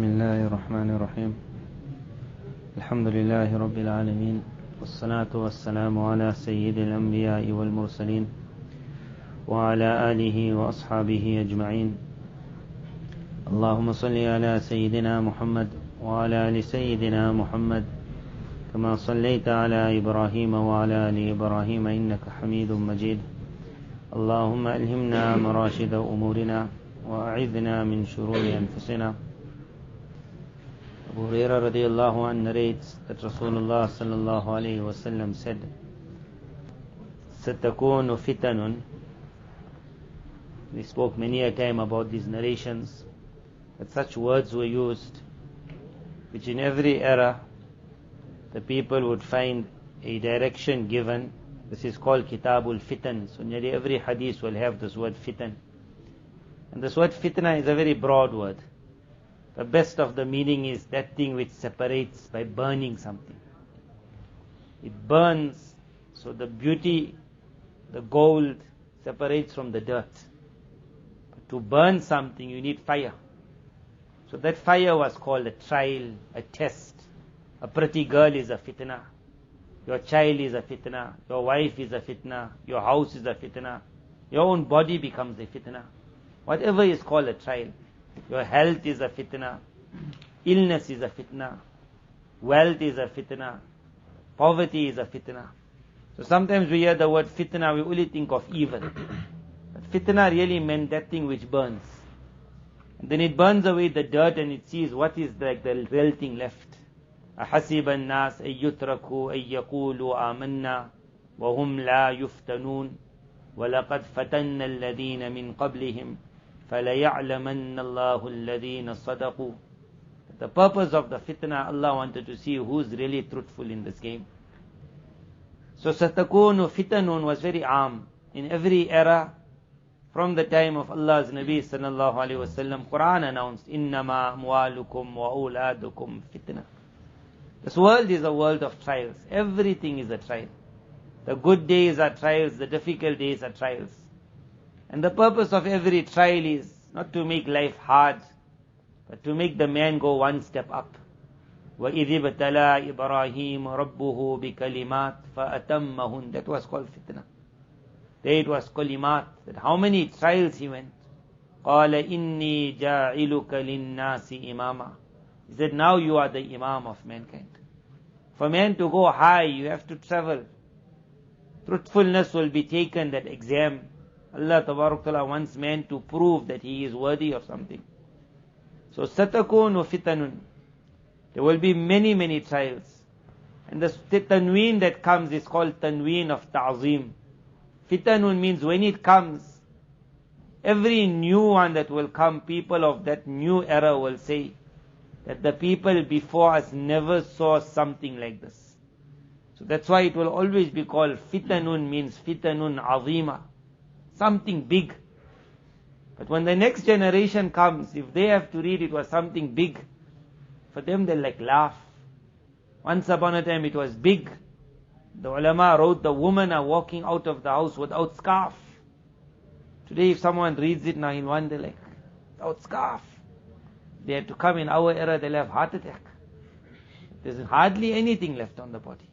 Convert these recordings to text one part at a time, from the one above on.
بسم الله الرحمن الرحيم الحمد لله رب العالمين والصلاة والسلام على سيد الأنبياء والمرسلين وعلى آله وأصحابه أجمعين. اللهم صل على سيدنا محمد وعلى آل سيدنا محمد كما صليت على إبراهيم وعلى آل إبراهيم إنك حميد مجيد. اللهم ألهمنا مراشد أمورنا وأعذنا من شرور أنفسنا. Abu Hurairah radiallahu anh narrates that Rasulullah sallallahu alayhi wa sallam said, "Satakunu fitanun." We spoke many a time about these narrations, that such words were used, which in every era the people would find a direction given. This is called Kitabul Fitan. So nearly every hadith will have this word fitan. And this word fitnah is a very broad word. The best of the meaning is that thing which separates by burning something. It burns, so the beauty, the gold, separates from the dirt. But to burn something, you need fire. So that fire was called a trial, a test. A pretty girl is a fitnah. Your child is a fitnah. Your wife is a fitnah. Your house is a fitnah. Your own body becomes a fitnah. Whatever is called a trial. Your health is a fitnah. Illness is a fitnah. Wealth is a fitnah. Poverty is a fitnah. So sometimes we hear the word fitnah, we only think of evil. But fitnah really meant that thing which burns. And then it burns away the dirt and it sees what is like the real thing left. أَحَسِبَ النَّاسَ أَن يُتْرَكُوا أَن يَقُولُوا آمَنَّا وَهُمْ لَا يُفْتَنُونَ وَلَقَدْ فَتَنَّ الَّذِينَ مِنْ قَبْلِهِمْ فَلَيَعْلَمَنَّ اللَّهُ الَّذِينَ صَدَقُوا. The purpose of the fitnah, Allah wanted to see who's really truthful in this game. So satakunu fitanun was very arm. In every era, from the time of Allah's Nabi sallallahu alayhi wa sallam, Quran announced, إِنَّمَا أَمْوَالُكُمْ وَأَوْلَادُكُمْ fitnah. This world is a world of trials. Everything is a trial. The good days are trials, the difficult days are trials. And the purpose of every trial is not to make life hard, but to make the man go one step up. وَإِذِ ابْتَلَىٰ إِبْرَاهِيمَ رَبُّهُ بِكَلِمَاتٍ فَأَتَمَّهُنَّ. That was called fitnah. There it was kalimat. That how many trials he went. قَالَ إِنِّي جَاعِلُكَ لِلنَّاسِ إِمَامًا. He said, now you are the imam of mankind. For man to go high, you have to travel. Truthfulness will be taken, that exam. Allah Tabarak Ta'ala wants man to prove that he is worthy of something. So satakunu fitanun. There will be many, many trials. And the tanween that comes is called tanween of ta'zim. Fitanun means when it comes, every new one that will come, people of that new era will say that the people before us never saw something like this. So that's why it will always be called fitanun, means fitanun azima. Something big. But when the next generation comes, if they have to read it was something big, for them they'll like laugh. Once upon a time it was big. The ulama wrote the women are walking out of the house without scarf. Today if someone reads it now, he'll wonder like, without scarf. They have to come in our era, they'll have heart attack. There's hardly anything left on the body.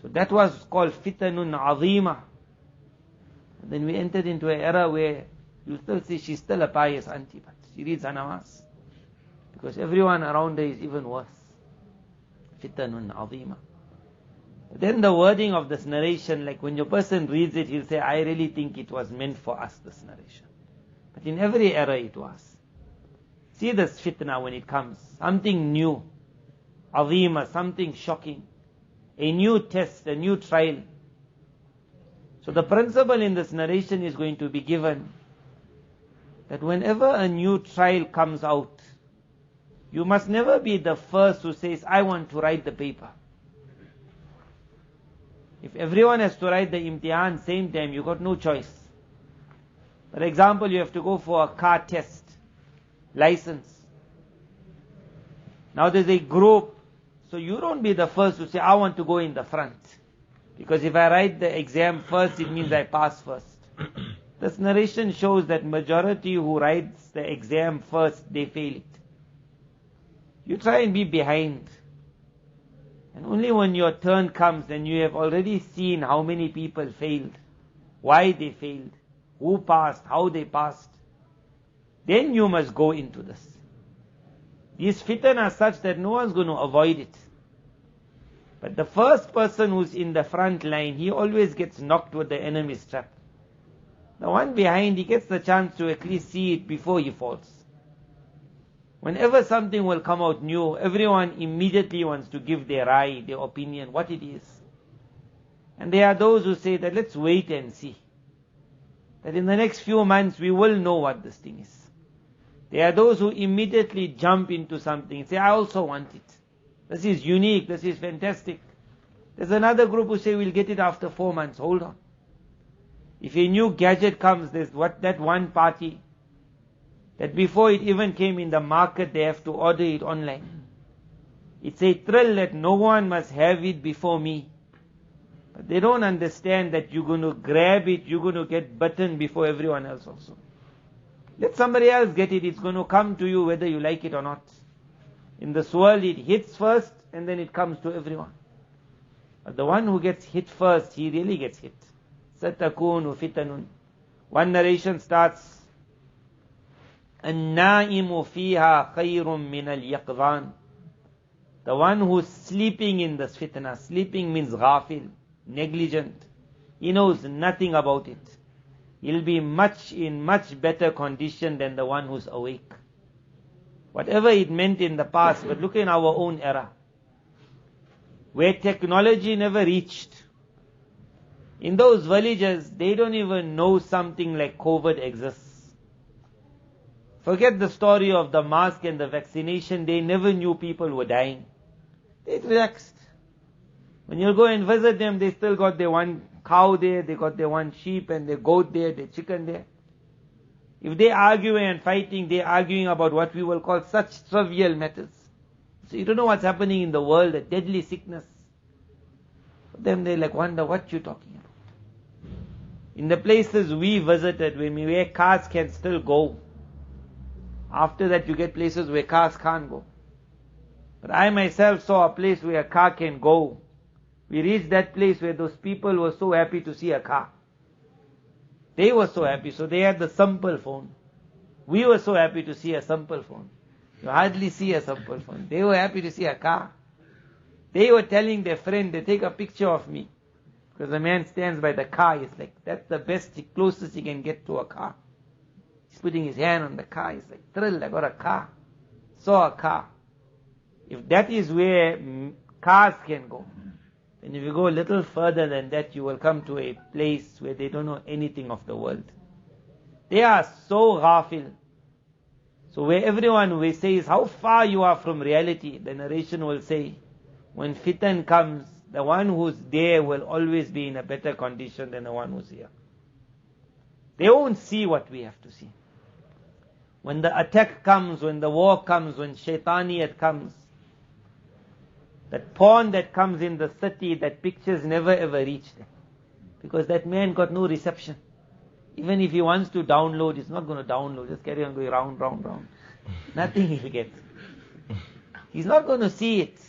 So that was called fitanun azima. And then we entered into an era where you still see she's still a pious auntie, but she reads her namaz. Because everyone around her is even worse. Fitanun azima. Then the wording of this narration, like when your person reads it, he'll say, I really think it was meant for us, this narration. But in every era it was. See this fitna when it comes. Something new. Azima, something shocking. A new test, a new trial. So the principle in this narration is going to be given that whenever a new trial comes out, you must never be the first who says, I want to write the paper. If everyone has to write the imtihan same time, you got no choice. For example, you have to go for a car test, license. Now there's a group, so you don't be the first to say, I want to go in the front. Because if I write the exam first, it means I pass first. This narration shows that majority who writes the exam first, they fail it. You try and be behind. And only when your turn comes and you have already seen how many people failed, why they failed, who passed, how they passed, then you must go into this. These fitnah are such that no one's going to avoid it. But the first person who's in the front line, he always gets knocked with the enemy's trap. The one behind, he gets the chance to at least see it before he falls. Whenever something will come out new, everyone immediately wants to give their rai, their opinion, what it is. And there are those who say that let's wait and see. That in the next few months we will know what this thing is. There are those who immediately jump into something and say, I also want it. This is unique, this is fantastic. There's another group who say we'll get it after 4 months. Hold on. If a new gadget comes, there's that one party that before it even came in the market, they have to order it online. It's a thrill that no one must have it before me. But they don't understand that you're going to grab it, you're going to get bitten before everyone else also. Let somebody else get it, it's going to come to you whether you like it or not. In this world it hits first and then it comes to everyone. But the one who gets hit first, he really gets hit. سَتَكُونُ فِتَنٌ. One narration starts, النَّائِمُ فِيهَا خَيْرٌ مِّنَ الْيَقْظَانِ. The one who's sleeping in this fitnah. Sleeping means ghafil, negligent. He knows nothing about it. He'll be in much better condition than the one who's awake. Whatever it meant in the past, but look in our own era, where technology never reached. In those villages, they don't even know something like COVID exists. Forget the story of the mask and the vaccination. They never knew people were dying. They relaxed. When you go and visit them, they still got their one cow there, they got their one sheep and their goat there, their chicken there. If they argue and fighting, they're arguing about what we will call such trivial matters. So you don't know what's happening in the world, a deadly sickness. For them, they wonder what you're talking about. In the places we visited, where cars can still go, after that you get places where cars can't go. But I myself saw a place where a car can go. We reached that place where those people were so happy to see a car. They were so happy, so they had the simple phone. We were so happy to see a simple phone. You hardly see a simple phone. They were happy to see a car. They were telling their friend, they take a picture of me. Because the man stands by the car, he's like, that's the best, closest he can get to a car. He's putting his hand on the car, he's like, thrilled, I got a car. Saw a car. If that is where cars can go, and if you go a little further than that, you will come to a place where they don't know anything of the world. They are so ghafil. So where everyone will say how far you are from reality, the narration will say, when fitan comes, the one who's there will always be in a better condition than the one who's here. They won't see what we have to see. When the attack comes, when the war comes, when shaitaniyat comes, that porn that comes in the city, that pictures never ever reach there. Because that man got no reception. Even if he wants to download, he's not going to download. Just carry on going round, round, round. Nothing he'll get. He's not going to see it.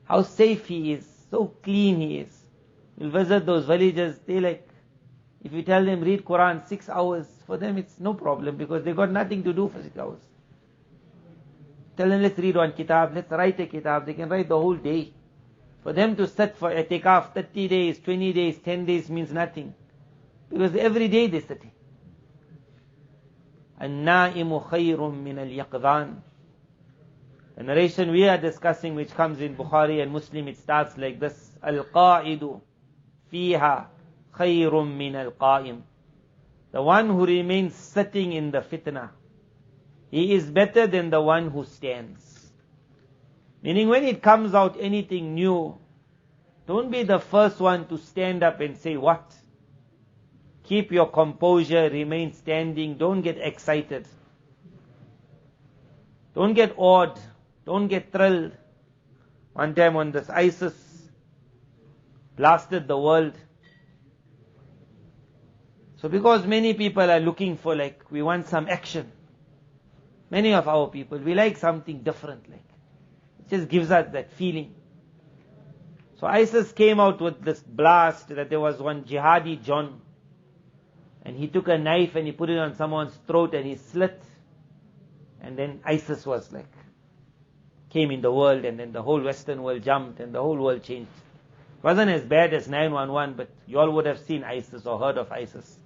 How safe he is. So clean he is. You'll visit those villages. They if you tell them read Quran 6 hours, for them it's no problem because they got nothing to do for 6 hours. Tell them let's read one kitab, let's write a kitab. They can write the whole day. For them to sit for i'tikaf 30 days, 20 days, 10 days means nothing. Because every day they're sitting. النَّائِمُ خَيْرٌ مِّنَ الْيَقْظَانِ. The narration we are discussing, which comes in Bukhari and Muslim, it starts like this: الْقَائِدُ فِيهَا خَيْرٌ مِّنَ الْقَائِمِ. The one who remains sitting in the fitnah, he is better than the one who stands. Meaning when it comes out anything new, don't be the first one to stand up and say, what? Keep your composure, remain standing, don't get excited. Don't get awed, don't get thrilled. One time when this ISIS blasted the world, so because many people are looking for we want some action. Many of our people, we like something different, like. It just gives us that feeling. So ISIS came out with this blast that there was one jihadi John, and he took a knife and he put it on someone's throat and he slit, and then ISIS was like, came in the world, and then the whole Western world jumped and the whole world changed. It wasn't as bad as 911, but you all would have seen ISIS or heard of ISIS.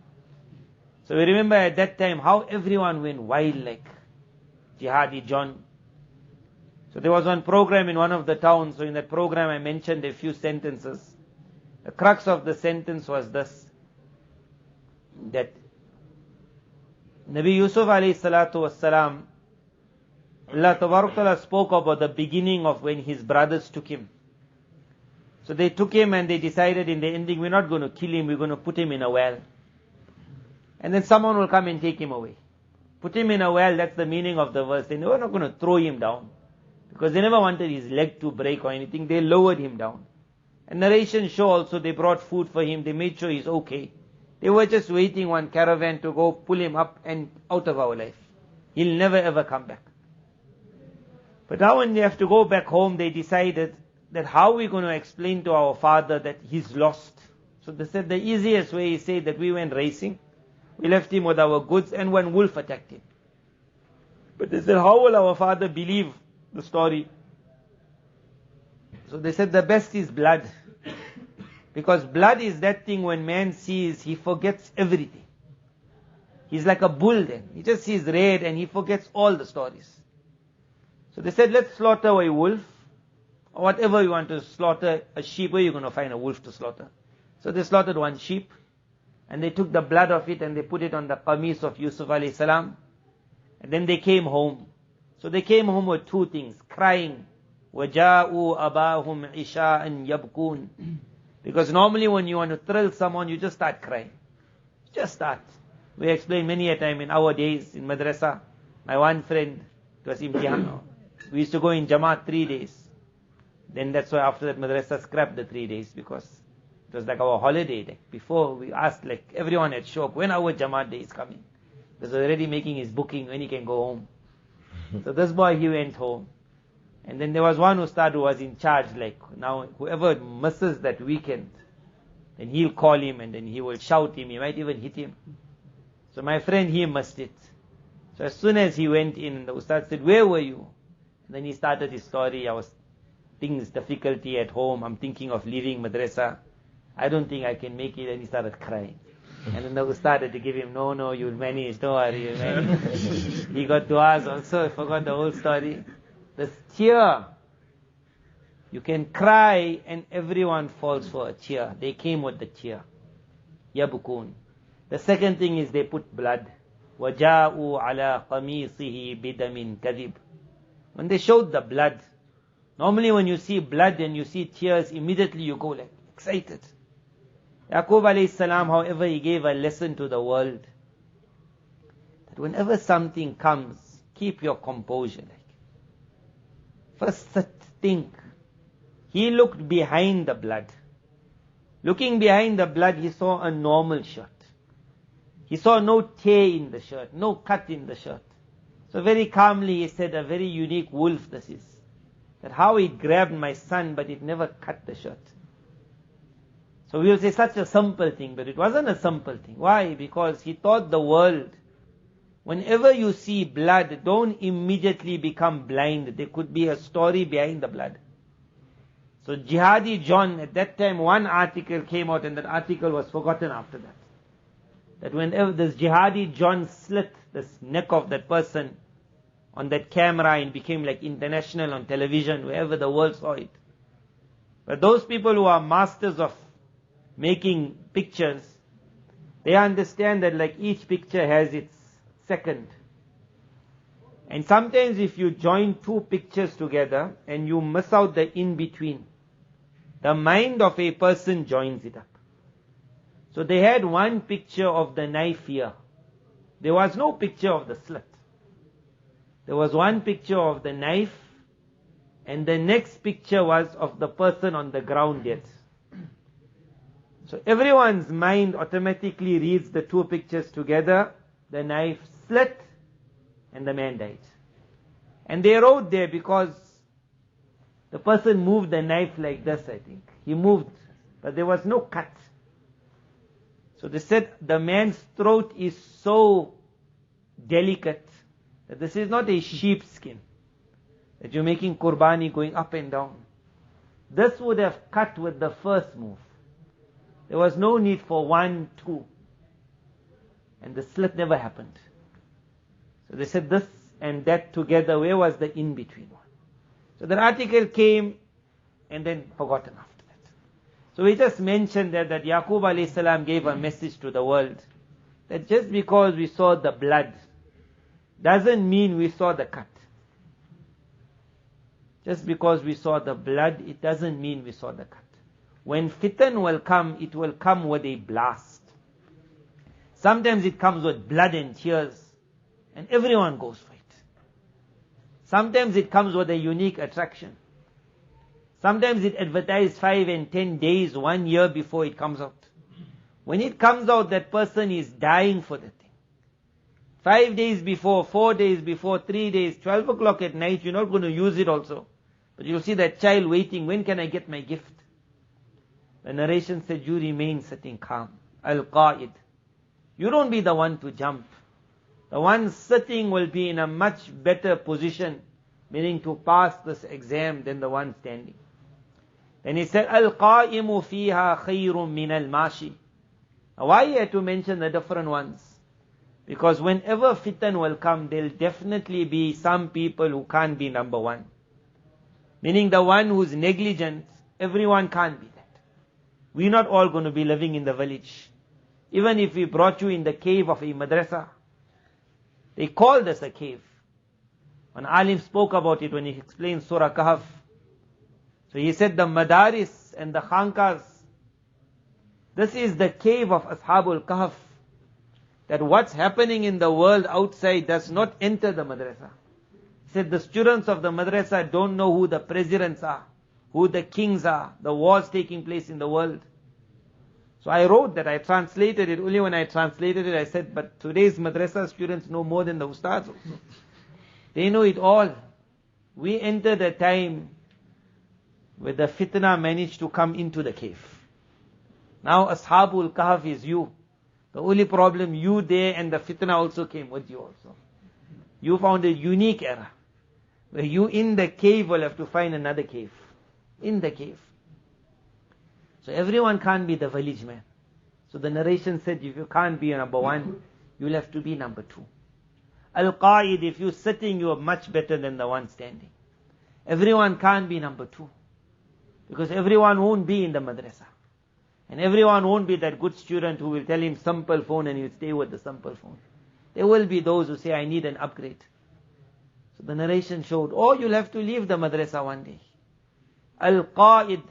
So we remember at that time how everyone went wild like jihadi John. So there was one program in one of the towns. So in that program I mentioned a few sentences. The crux of the sentence was this, that Nabi Yusuf alayhi salatu wassalam, Allah Tabarak Ta'ala spoke about the beginning of when his brothers took him. So they took him and they decided in the ending, we're not going to kill him, we're going to put him in a well. And then someone will come and take him away. Put him in a well, that's the meaning of the verse. They were not going to throw him down, because they never wanted his leg to break or anything. They lowered him down. And narrations show also they brought food for him, they made sure he's okay. They were just waiting one caravan to go pull him up and out of our life. He'll never ever come back. But now when they have to go back home, they decided that how are we going to explain to our father that he's lost. So they said the easiest way is say that we went racing, we left him with our goods, and one wolf attacked him. But they said, how will our father believe the story? So they said the best is blood. Because blood is that thing when man sees, he forgets everything. He's like a bull then. He just sees red and he forgets all the stories. So they said, let's slaughter a wolf, or whatever you want to slaughter, a sheep. Where are you going to find a wolf to slaughter? So they slaughtered one sheep, and they took the blood of it and they put it on the qamis of Yusuf alayhi salam. And then they came home. So they came home with two things, crying. وَجَاءُوا أَبَاهُمْ عِشَاءً يَبْكُونَ. Because normally when you want to thrill someone, you just start crying. Just start. We explained many a time in our days in madrasa. My one friend, it was imtihan. We used to go in Jamaat 3 days. Then that's why after that madrasa scrapped the 3 days, because it was like our holiday. Like before we asked, like everyone had shock, when our Jamaat day is coming. He was already making his booking when he can go home. So this boy, he went home. And then there was one ustad who was in charge, like now whoever misses that weekend, then he'll call him and then he will shout him, he might even hit him. So my friend, he missed it. So as soon as he went in, the ustad said, where were you? And then he started his story. I was things, difficulty at home, I'm thinking of leaving madrasa. I don't think I can make it. And he started crying. And then the ustad had to give him, no, you'll manage, don't worry, you'll manage. He got du'as also, I forgot the whole story. This tear, you can cry and everyone falls for a tear. They came with the tear. Yabukun. The second thing is they put blood. وَجَاءُوا عَلَىٰ قَمِيصِهِ بِدَمٍ كَذِبٍ. When they showed the blood, normally when you see blood and you see tears, immediately you go like excited. Yaqub alayhi salam, however, he gave a lesson to the world. That whenever something comes, keep your composure. First think. He looked behind the blood. Looking behind the blood, he saw a normal shirt. He saw no tear in the shirt, no cut in the shirt. So very calmly he said, a very unique wolf this is. That how it grabbed my son, but it never cut the shirt. So we will say such a simple thing, but it wasn't a simple thing. Why? Because he taught the world, whenever you see blood, don't immediately become blind. There could be a story behind the blood. So Jihadi John, at that time one article came out and that article was forgotten after that. That whenever this Jihadi John slit this neck of that person on that camera and became like international on television, wherever the world saw it. But those people who are masters of making pictures, they understand that like each picture has its second. And sometimes if you join two pictures together and you miss out the in-between, the mind of a person joins it up. So they had one picture of the knife here. There was no picture of the slit. There was one picture of the knife, and the next picture was of the person on the ground dead. So everyone's mind automatically reads the two pictures together, the knife slit, and the man died. And they wrote there because the person moved the knife like this, I think. He moved, but there was no cut. So they said the man's throat is so delicate that this is not a sheep skin that you're making qurbani going up and down. This would have cut with the first move. There was no need for 1, 2. And the slit never happened. So they said this and that together, where was the in-between one? So the article came and then forgotten after that. So we just mentioned that Yaqub alayhi salam gave a message to the world that just because we saw the blood doesn't mean we saw the cut. Just because we saw the blood, it doesn't mean we saw the cut. When fitan will come, it will come with a blast. Sometimes it comes with blood and tears, and everyone goes for it. Sometimes it comes with a unique attraction. Sometimes it advertised 5 and 10 days, 1 year before it comes out. When it comes out, that person is dying for the thing. 5 days before, 4 days before, 3 days, 12 o'clock at night, you're not going to use it also. But you'll see that child waiting, when can I get my gift? The narration said, you remain sitting calm. Al-Qa'id. You don't be the one to jump. The one sitting will be in a much better position, meaning to pass this exam, than the one standing. Then he said, Al-Qa'imu fiha khayrun min al-mashi. Now why you have to mention the different ones? Because whenever fitan will come, there'll definitely be some people who can't be number one. Meaning the one who's negligent, everyone can't be that. We're not all going to be living in the village. Even if we brought you in the cave of a madrasa, they called us a cave. When Alim spoke about it when he explained Surah Kahf, so he said the madaris and the khankas, this is the cave of Ashabul Kahf. That what's happening in the world outside does not enter the madrasa. He said the students of the madrasa don't know who the presidents are, who the kings are, the wars taking place in the world. So I wrote that, I translated it. Only when I translated it, I said, but today's madrasa students know more than the ustads also. They know it all. We entered a time where the fitnah managed to come into the cave. Now Ashabul Kahf is you. The only problem, you there and the fitnah also came with you also. You found a unique era, where you in the cave will have to find another cave. In the cave. So everyone can't be the village man. So the narration said, if you can't be number one, you'll have to be number two. Al-Qa'id, if you're sitting, you are much better than the one standing. Everyone can't be number two. Because everyone won't be in the madrasa. And everyone won't be that good student who will tell him simple phone and he'll stay with the simple phone. There will be those who say, I need an upgrade. So the narration showed, oh, you'll have to leave the madrasa one day. Al-Qa'id,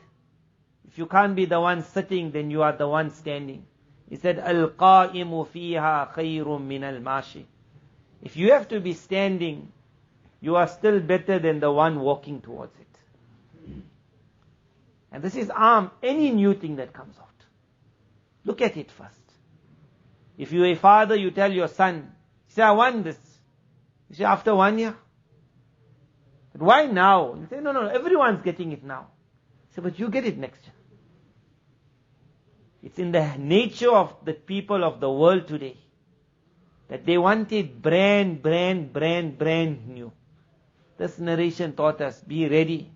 if you can't be the one sitting, then you are the one standing. He said, Al-Qa'imu fiha khayrun min al-mashi. If you have to be standing, you are still better than the one walking towards it. And this is any new thing that comes out. Look at it first. If you're a father, you tell your son, you say, I want this. You say, after 1 year? But why now? You say, no, everyone's getting it now. You say, but you get it next year. It's in the nature of the people of the world today that they want it brand new. This narration taught us, be ready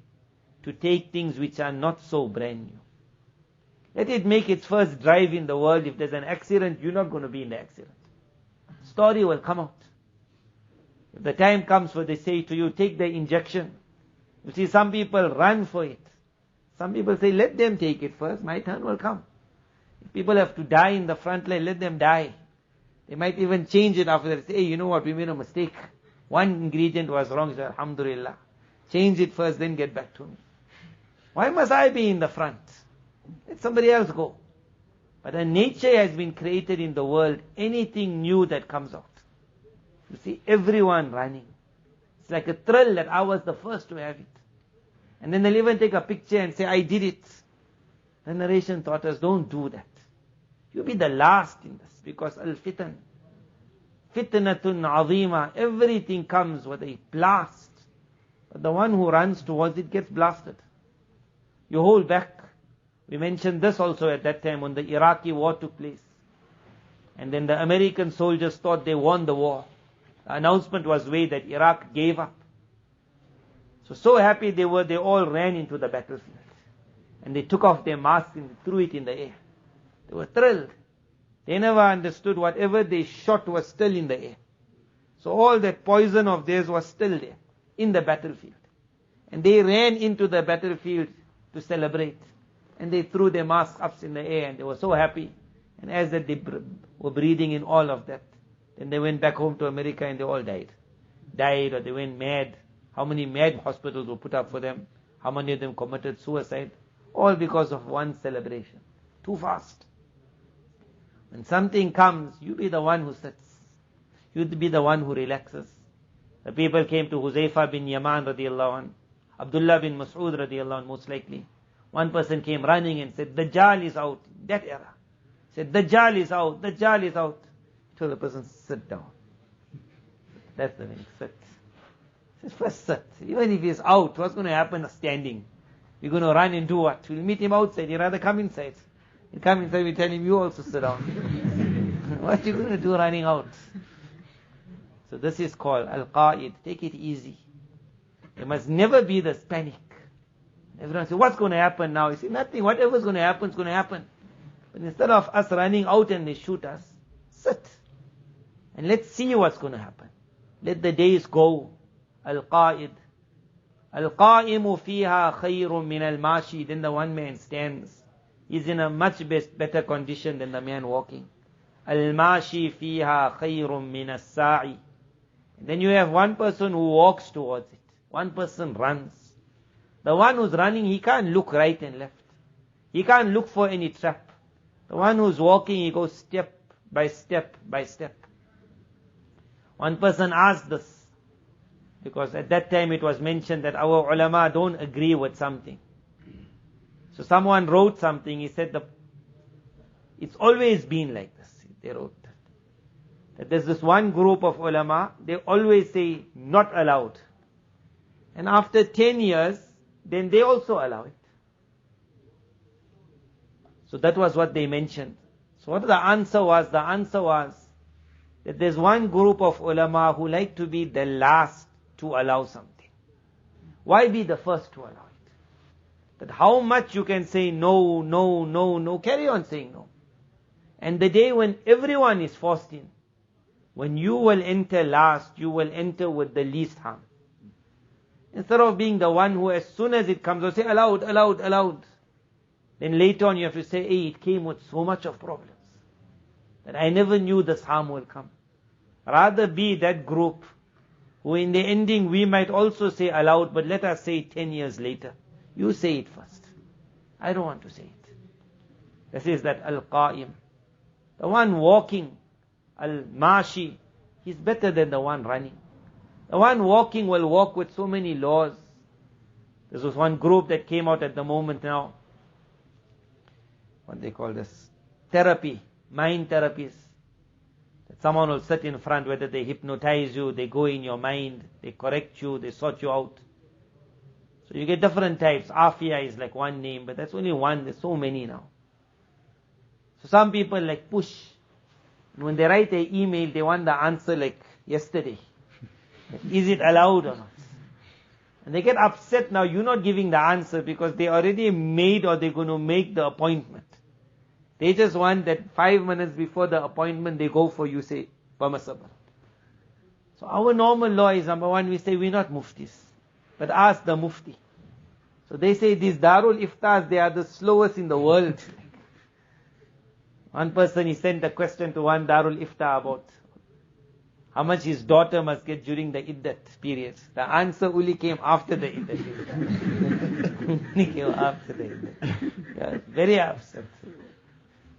to take things which are not so brand new. Let it make its first drive in the world. If there's an accident, you're not going to be in the accident. Story will come out. If the time comes where they say to you, take the injection. You see, some people run for it. Some people say, let them take it first, my turn will come. If people have to die in the front line, let them die. They might even change it after that. Say, hey, you know what, we made a mistake. One ingredient was wrong, so alhamdulillah. Change it first, then get back to me. Why must I be in the front? Let somebody else go. But a nature has been created in the world, anything new that comes out. You see everyone running. It's like a thrill that I was the first to have it. And then they'll even take a picture and say, I did it. The narration taught us, don't do that. You'll be the last in this, because al-fitan. fitnatun azima. Everything comes with a blast. But the one who runs towards it gets blasted. You hold back. We mentioned this also at that time when the Iraqi war took place. And then the American soldiers thought they won the war. The announcement was made that Iraq gave up. So happy they were, they all ran into the battlefield. And they took off their masks and threw it in the air. They were thrilled. They never understood whatever they shot was still in the air. So all that poison of theirs was still there, in the battlefield. And they ran into the battlefield to celebrate. And they threw their masks up in the air and they were so happy. And as they were breathing in all of that, then they went back home to America and they all died. Died or they went mad. How many mad hospitals were put up for them? How many of them committed suicide? All because of one celebration. Too fast. When something comes, you be the one who sits. You be the one who relaxes. The people came to Huzaifa bin Yaman radiallahu anh, Abdullah bin Mas'ud radiallahu anh, most likely. One person came running and said, Dajjal is out. That era. Said, Dajjal is out. Dajjal is out. He told the person, sit down. That's the meaning, sit. He said, first sit. Even if he's out, what's going to happen standing? You're going to run and do what? We'll meet him outside. He'd rather come inside. He'll come inside, we tell him, you also sit down. What are you going to do running out? So this is called Al-Qa'id. Take it easy. There must never be this panic. Everyone says, what's going to happen now? You say, nothing. Whatever's going to happen is going to happen. But instead of us running out and they shoot us, sit. And let's see what's going to happen. Let the days go. Al-Qa'id. Al-Qa'imu fiha khayrun min al-mashi. Then the one man stands. He's in a much better condition than the man walking. Al-mashi fiha khayrun min as-sa'i. Then you have one person who walks towards it. One person runs. The one who's running, he can't look right and left. He can't look for any trap. The one who's walking, he goes step by step by step. One person asked this, because at that time it was mentioned that our ulama don't agree with something. So someone wrote something, he said, it's always been like this. They wrote that there's this one group of ulama, they always say, not allowed. And after 10 years, then they also allow it. So that was what they mentioned. So what the answer was? The answer was that there's one group of ulama who like to be the last to allow something. Why be the first to allow it? That how much you can say no, no, no, no, carry on saying no. And the day when everyone is forced in, when you will enter last, you will enter with the least harm. Instead of being the one who as soon as it comes, will say allowed, allowed, allowed. Then later on you have to say, hey, it came with so much of problems that I never knew this harm will come. Rather be that group who in the ending we might also say allowed, but let us say 10 years later. You say it first. I don't want to say it. This is that Al-Qa'im. The one walking, Al-Mashi, he's better than the one running. The one walking will walk with so many laws. This was one group that came out at the moment now. What they call this? Therapy, mind therapies. That someone will sit in front, whether they hypnotize you, they go in your mind, they correct you, they sort you out. So you get different types. Afia is like one name, but that's only one, there's so many now. So some people like push. And when they write an email, they want the answer like yesterday. Is it allowed or not? And they get upset now, you're not giving the answer because they already made or they're going to make the appointment. They just want that 5 minutes before the appointment they go for you, say, permissible. So our normal law is, number one, we say we're not muftis, but ask the mufti. So they say these Darul Iftars, they are the slowest in the world. One person, he sent a question to one Darul Iftar about how much his daughter must get during the iddat period. The answer only came after the iddat period. Only came after the iddat. Yeah, very upset.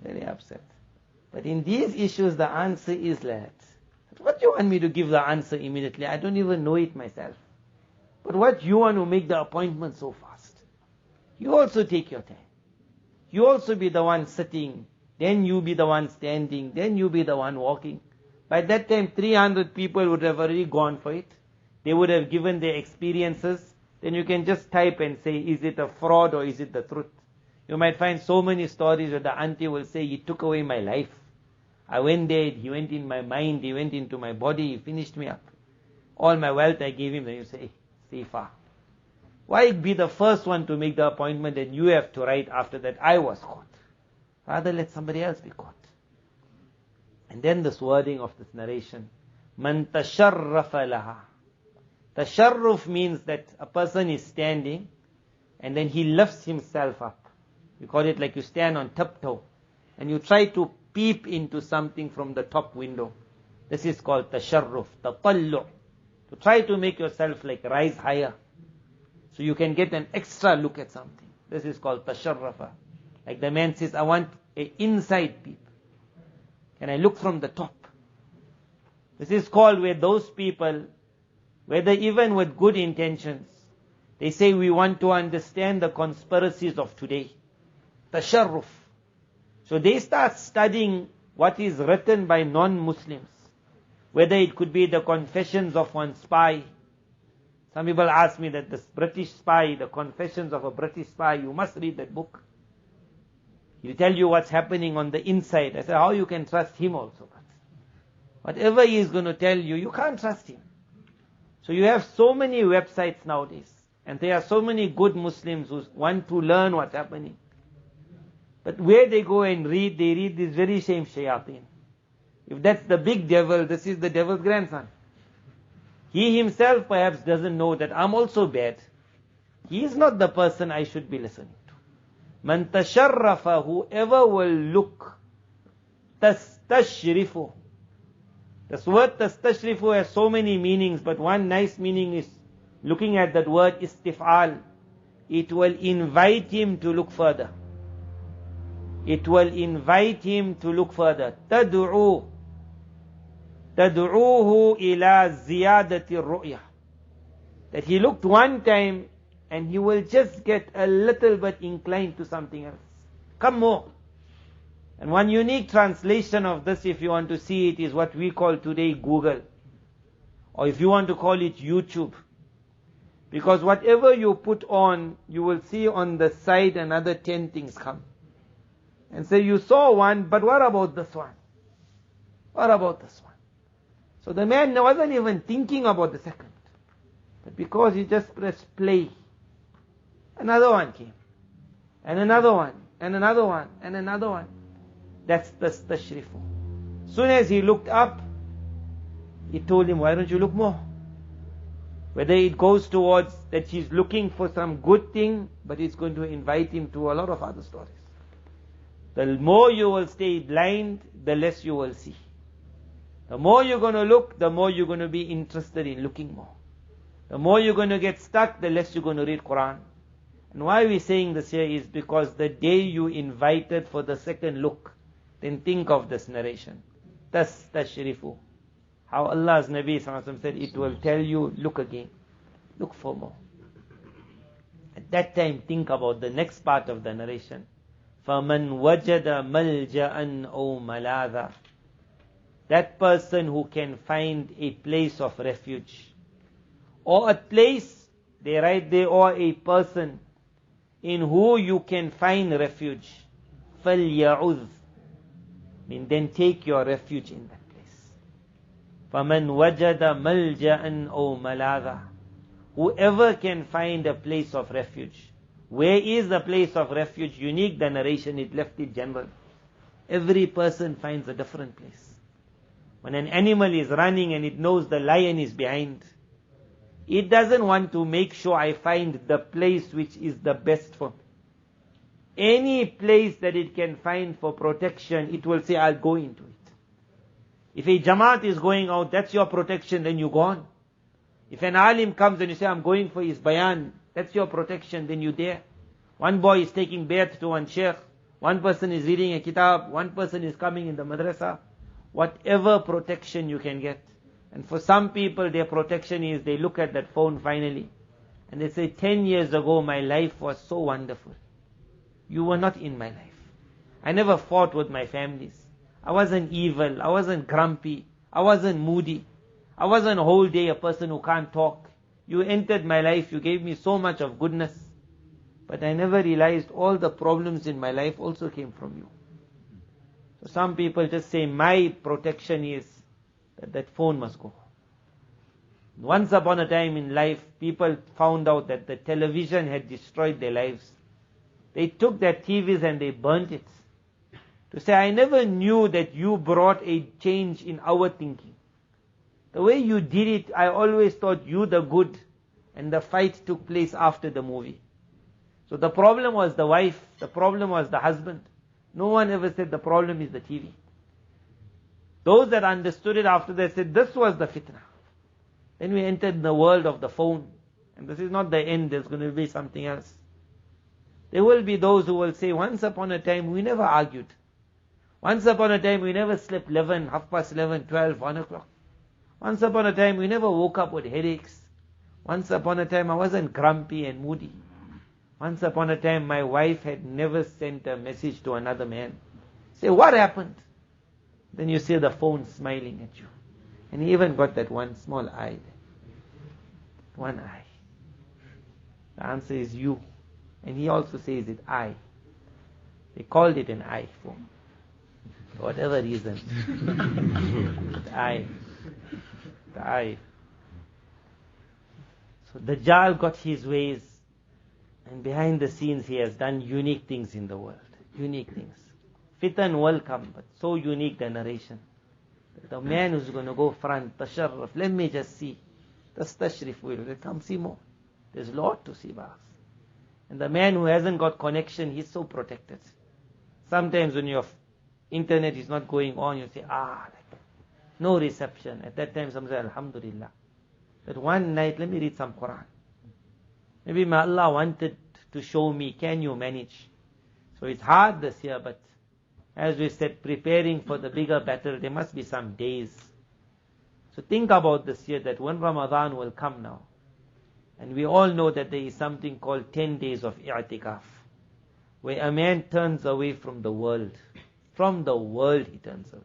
Very upset. But in these issues, the answer is that. What do you want me to give the answer immediately? I don't even know it myself. But what you want to make the appointment so fast? You also take your time. You also be the one sitting. Then you be the one standing. Then you be the one walking. By that time, 300 people would have already gone for it. They would have given their experiences. Then you can just type and say, is it a fraud or is it the truth? You might find so many stories where the auntie will say, he took away my life. I went there, he went in my mind, he went into my body, he finished me up. All my wealth I gave him. Then you say, hey, stay far. Why be the first one to make the appointment and you have to write after that, I was caught? Rather let somebody else be caught. And then this wording of this narration, Man tasharrafa laha. Tasharruf means that a person is standing and then he lifts himself up. We call it like you stand on tiptoe and you try to peep into something from the top window. This is called tasharruf, tatallu'. To try to make yourself like rise higher so you can get an extra look at something. This is called tasharrafa. Like the man says, I want an inside peep. Can I look from the top? This is called where those people, whether even with good intentions, they say we want to understand the conspiracies of today. Tasharruf. So they start studying what is written by non-Muslims. Whether it could be the confessions of one spy. Some people ask me that this British spy, the confessions of a British spy, you must read that book. He'll tell you what's happening on the inside. I say, how you can trust him also? Whatever he is going to tell you, you can't trust him. So you have so many websites nowadays. And there are so many good Muslims who want to learn what's happening. But where they go and read, they read this very same shayateen. If that's the big devil, this is the devil's grandson. He himself perhaps doesn't know that I'm also bad. He is not the person I should be listening to. Man tasharrafa, whoever will look, tastashrifu. This word tastashrifu has so many meanings, but one nice meaning is, looking at that word istif'al, it will invite him to look further. It will invite him to look further. تدعوه إلى زيادة الرؤية. That he looked one time and he will just get a little bit inclined to something else. Come more. And one unique translation of this, if you want to see it, is what we call today Google. Or if you want to call it YouTube. Because whatever you put on, you will see on the side another 10 things come. And say, you saw one, but what about this one? What about this one? So the man wasn't even thinking about the second. But because he just pressed play, another one came. And another one. And another one. And another one. That's the tashrifu. Soon as he looked up, he told him, why don't you look more? Whether it goes towards that he's looking for some good thing, but it's going to invite him to a lot of other stories. The more you will stay blind, the less you will see. The more you're going to look, the more you're going to be interested in looking more. The more you're going to get stuck, the less you're going to read Quran. And why we're saying this here is because the day you invited for the second look, then think of this narration. Tashrifu. How Allah's Nabi said, it will tell you, look again. Look for more. At that time, think about the next part of the narration. فَمَنْ وَجَدَ مَلْجَأً أَوْ مَلَاذًا. That person who can find a place of refuge. Or a place, they write there, or a person in who you can find refuge. فَلْيَعُذْ. Then take your refuge in that place. فَمَنْ وَجَدَ مَلْجَأً أَوْ مَلَاذًا. Whoever can find a place of refuge. Where is the place of refuge? Unique, the narration, it left it general. Every person finds a different place. When an animal is running and it knows the lion is behind, it doesn't want to make sure I find the place which is the best for me. Any place that it can find for protection, it will say, I'll go into it. If a Jamaat is going out, that's your protection, then you go on. If an alim comes and you say, I'm going for his bayan, that's your protection, then you're there. One boy is taking bayat to one sheikh, one person is reading a kitab, one person is coming in the madrasa. Whatever protection you can get. And for some people, their protection is they look at that phone finally, and they say, 10 years ago my life was so wonderful. You were not in my life. I never fought with my families. I wasn't evil. I wasn't grumpy. I wasn't moody. I wasn't a whole day a person who can't talk. You entered my life, you gave me so much of goodness. But I never realized all the problems in my life also came from you. So some people just say, my protection is that phone must go. Once upon a time in life, people found out that the television had destroyed their lives. They took their TVs and they burnt it. To say, I never knew that you brought a change in our thinking. The way you did it, I always thought you the good, and the fight took place after the movie. So the problem was the wife, the problem was the husband. No one ever said the problem is the TV. Those that understood it after that said this was the fitnah. Then we entered the world of the phone. And this is not the end, there's going to be something else. There will be those who will say, once upon a time we never argued. Once upon a time we never slept 11, 11:30, 12, 1 o'clock. Once upon a time we never woke up with headaches. Once upon a time I wasn't grumpy and moody. Once upon a time my wife had never sent a message to another man. Say, what happened? Then you see the phone smiling at you. And he even got that one small eye. One eye. The answer is you. And he also says it, I. They called it an iPhone. For whatever reason. The eye. The eye. So Dajjal got his ways. And behind the scenes he has done unique things in the world. Unique things. Fitan will come, but so unique the narration. The man who's going to go front, tasharraf, let me just see. Tastashrif will come see more. There's a lot to see, Bas. And the man who hasn't got connection, he's so protected. Sometimes when your internet is not going on, you say, no reception. At that time, some say, Alhamdulillah. But one night, let me read some Quran. Maybe my Allah wanted to show me, can you manage? So it's hard this year, but as we said, preparing for the bigger battle, there must be some days. So think about this year that when Ramadan will come now, and we all know that there is something called 10 days of i'tikaf, where a man turns away from the world. From the world he turns away.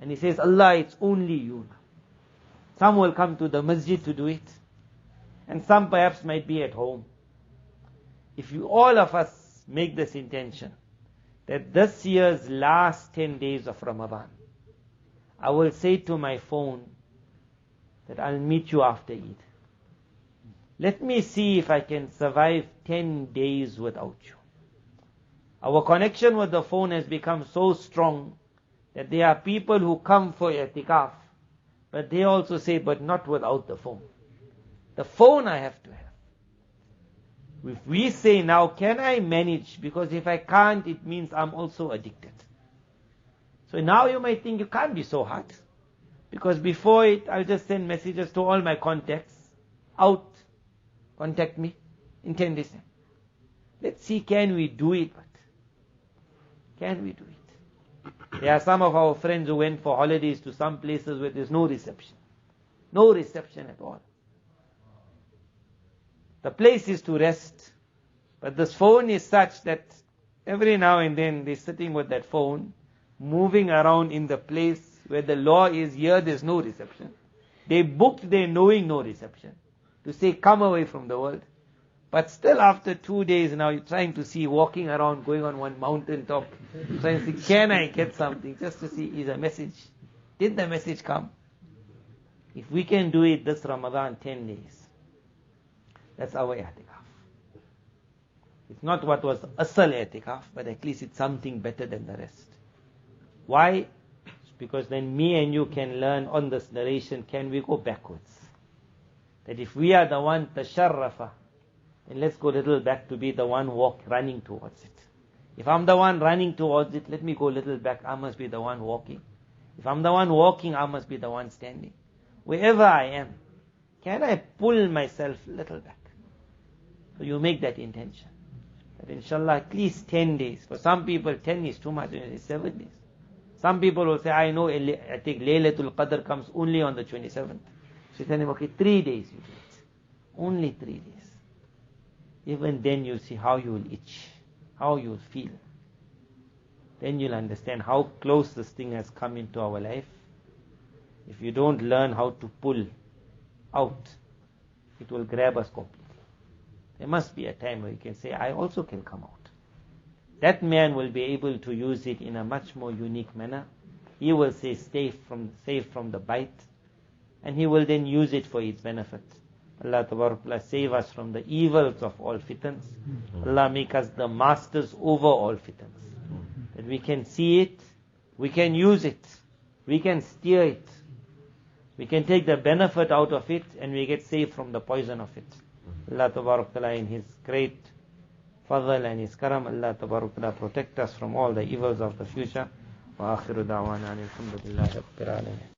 And he says, Allah, it's only you now. Some will come to the masjid to do it. And some perhaps might be at home. If all of us make this intention, that this year's last 10 days of Ramadan, I will say to my phone that I'll meet you after Eid. Let me see if I can survive 10 days without you. Our connection with the phone has become so strong that there are people who come for i'tikaf, but they also say, but not without the phone. The phone I have to have. If we say now, can I manage? Because if I can't, it means I'm also addicted. So now you might think you can't be so hard. Because before it, I'll just send messages to all my contacts. Out. Contact me in 10 days. Let's see, can we do it? Can we do it? There are some of our friends who went for holidays to some places where there's no reception. No reception at all. The place is to rest. But this phone is such that every now and then they're sitting with that phone, moving around in the place where the law is here, there's no reception. They booked there knowing no reception. To say, come away from the world. But still after 2 days now, you're trying to see, walking around, going on one mountain top, trying to see, can I get something? Just to see, is a message. Did the message come? If we can do it this Ramadan, 10 days. That's our i'tikaf. It's not what was asal i'tikaf, but at least it's something better than the rest. Why? Because then me and you can learn on this narration, can we go backwards? That if we are the one tasharrafa, and let's go a little back to be the one running towards it. If I'm the one running towards it, let me go a little back, I must be the one walking. If I'm the one walking, I must be the one standing. Wherever I am, can I pull myself a little back? So you make that intention. That inshallah at least 10 days. For some people 10 is too much, it's 7 days. Some people will say, I know, I think Laylatul Qadr comes only on the 27th. So you tell him, okay, 3 days you do it. Only 3 days. Even then you'll see how you will itch, how you will feel. Then you'll understand how close this thing has come into our life. if you don't learn how to pull out, it will grab us completely. There must be a time where you can say, I also can come out. That man will be able to use it in a much more unique manner. He will say, safe from the bite, and he will then use it for its benefit. Allah Ta'ala save us from the evils of all fitans. Allah make us the masters over all fitans. That we can see it, we can use it, we can steer it, we can take the benefit out of it, and we get saved from the poison of it. Allah Ta'ala in His great fadl and His karam, Allah Ta'ala protect us from all the evils of the future. Wa akhiru da'wana alhamdulillahi rabbil alamin.